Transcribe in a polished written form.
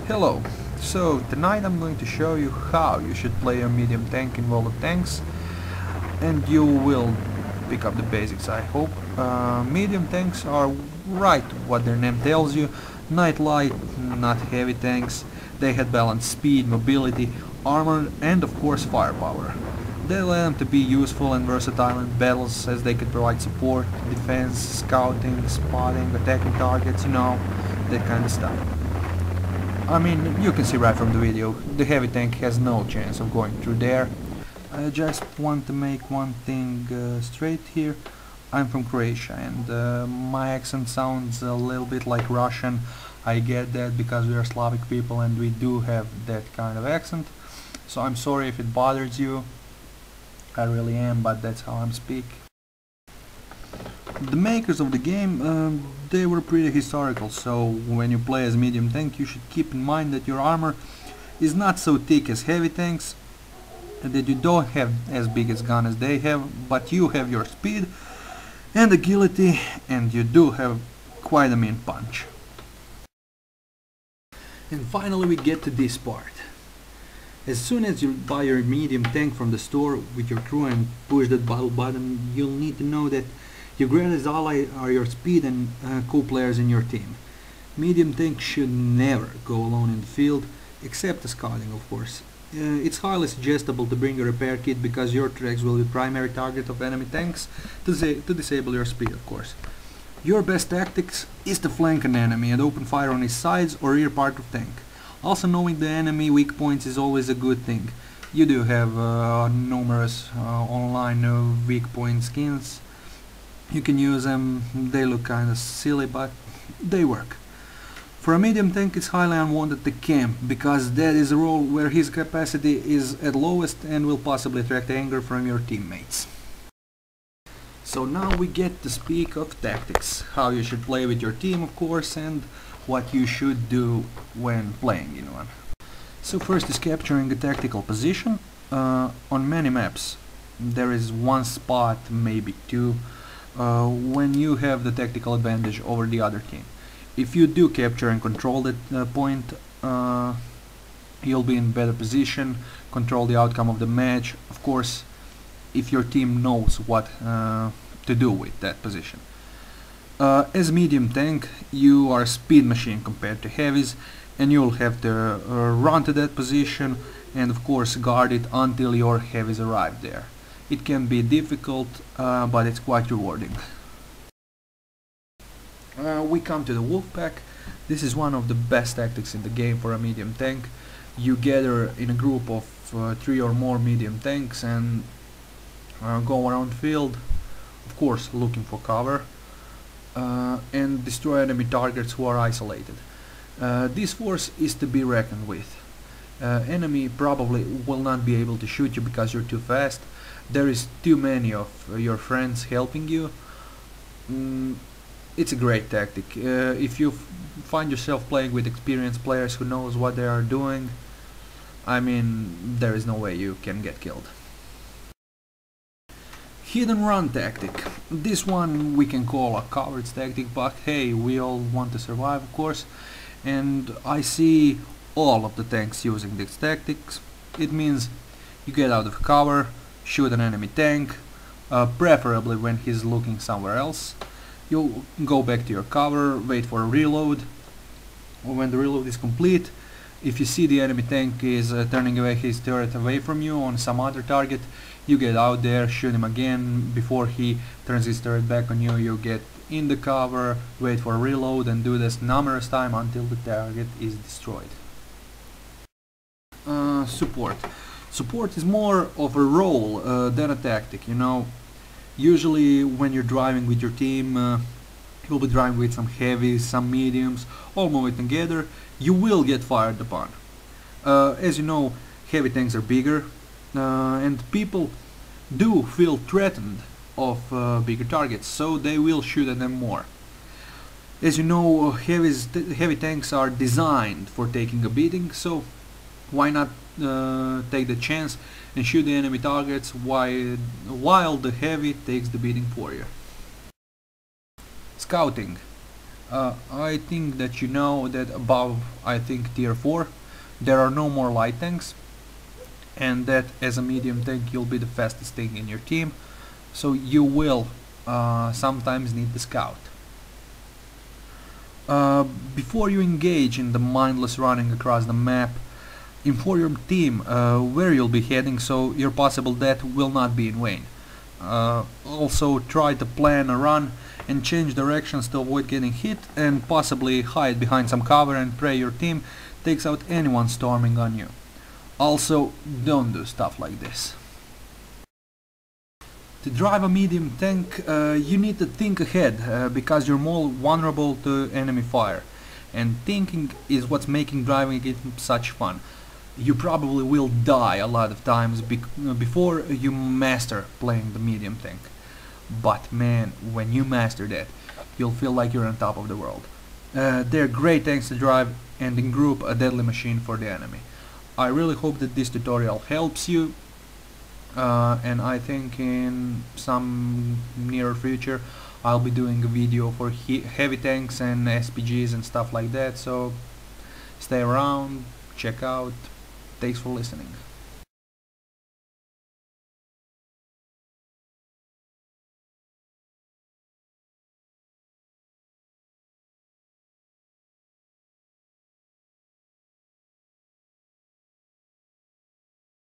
Hello, so tonight I'm going to show you how you should play a medium tank in World of Tanks, and you will pick up the basics, I hope. Medium tanks are right what their name tells you, not light, not heavy tanks. They had balanced speed, mobility, armor and of course firepower. They allow them to be useful and versatile in battles as they could provide support, defense, scouting, spotting, attacking targets, that kind of stuff. I mean, you can see right from the video, the heavy tank has no chance of going through there. I just want to make one thing straight here. I'm from Croatia and my accent sounds a little bit like Russian. I get that because we are Slavic people and we do have that kind of accent. So I'm sorry if it bothers you. I really am, but that's how I'm speak. The makers of the game, they were pretty historical, so when you play as medium tank you should keep in mind that your armor is not so thick as heavy tanks, and that you don't have as big a gun as they have, but you have your speed and agility, and you do have quite a mean punch. And finally we get to this part. As soon as you buy your medium tank from the store with your crew and push that battle button, you'll need to know that your greatest ally are your speed and co-players in your team. Medium tank should never go alone in the field, except the scouting of course. It's highly suggestible to bring a repair kit because your tracks will be primary target of enemy tanks to disable your speed of course. Your best tactics is to flank an enemy and open fire on his sides or rear part of tank. Also knowing the enemy weak points is always a good thing. You do have numerous online weak point skins. You can use them, they look kinda silly but they work. For a medium tank it's highly unwanted to camp because that is a role where his capacity is at lowest and will possibly attract anger from your teammates. So now we get to speak of tactics, how you should play with your team of course and what you should do when playing in one. So first is capturing a tactical position. On many maps there is one spot, maybe two, when you have the tactical advantage over the other team. If you do capture and control that point, you'll be in better position, control the outcome of the match, of course, if your team knows what to do with that position. As medium tank, you are a speed machine compared to heavies, and you'll have to run to that position and of course guard it until your heavies arrive there. It can be difficult, but it's quite rewarding. We come to the wolf pack. This is one of the best tactics in the game for a medium tank. You gather in a group of 3 or more medium tanks and go around field, of course looking for cover, and destroy enemy targets who are isolated. This force is to be reckoned with. Enemy probably will not be able to shoot you because you're too fast. There is too many of your friends helping you. It's a great tactic. If you find yourself playing with experienced players who knows what they are doing, I mean, there is no way you can get killed. Hit and run tactic. This one we can call a coward's tactic, but hey, we all want to survive of course, and I see all of the tanks using this tactics. It means you get out of cover, shoot an enemy tank, preferably when he's looking somewhere else. You'll go back to your cover, wait for a reload. When the reload is complete, if you see the enemy tank is turning away his turret away from you on some other target, you get out there, shoot him again. Before he turns his turret back on you, you get in the cover, wait for a reload and do this numerous times until the target is destroyed. Support. Support is more of a role than a tactic, Usually when you're driving with your team, you'll be driving with some heavies, some mediums, all moving together, you will get fired upon. As you know, heavy tanks are bigger, and people do feel threatened of bigger targets, so they will shoot at them more. As you know, heavy tanks are designed for taking a beating, so why not take the chance and shoot the enemy targets while the heavy takes the beating for you. Scouting. I think that you know that above, I think, tier 4, there are no more light tanks, and that as a medium tank you'll be the fastest thing in your team, so you will sometimes need the scout. Before you engage in the mindless running across the map, inform your team where you'll be heading, so your possible death will not be in vain. Also try to plan a run and change directions to avoid getting hit, and possibly hide behind some cover and pray your team takes out anyone storming on you. Also, don't do stuff like this. To drive a medium tank, you need to think ahead, because you're more vulnerable to enemy fire, and thinking is what's making driving it such fun. You probably will die a lot of times before you master playing the medium tank, but man, when you master that, you'll feel like you're on top of the world. They're great tanks to drive, and in group a deadly machine for the enemy. I really hope that this tutorial helps you, and I think in some near future I'll be doing a video for heavy tanks and SPGs and stuff like that, so stay around, check out. Thanks for listening.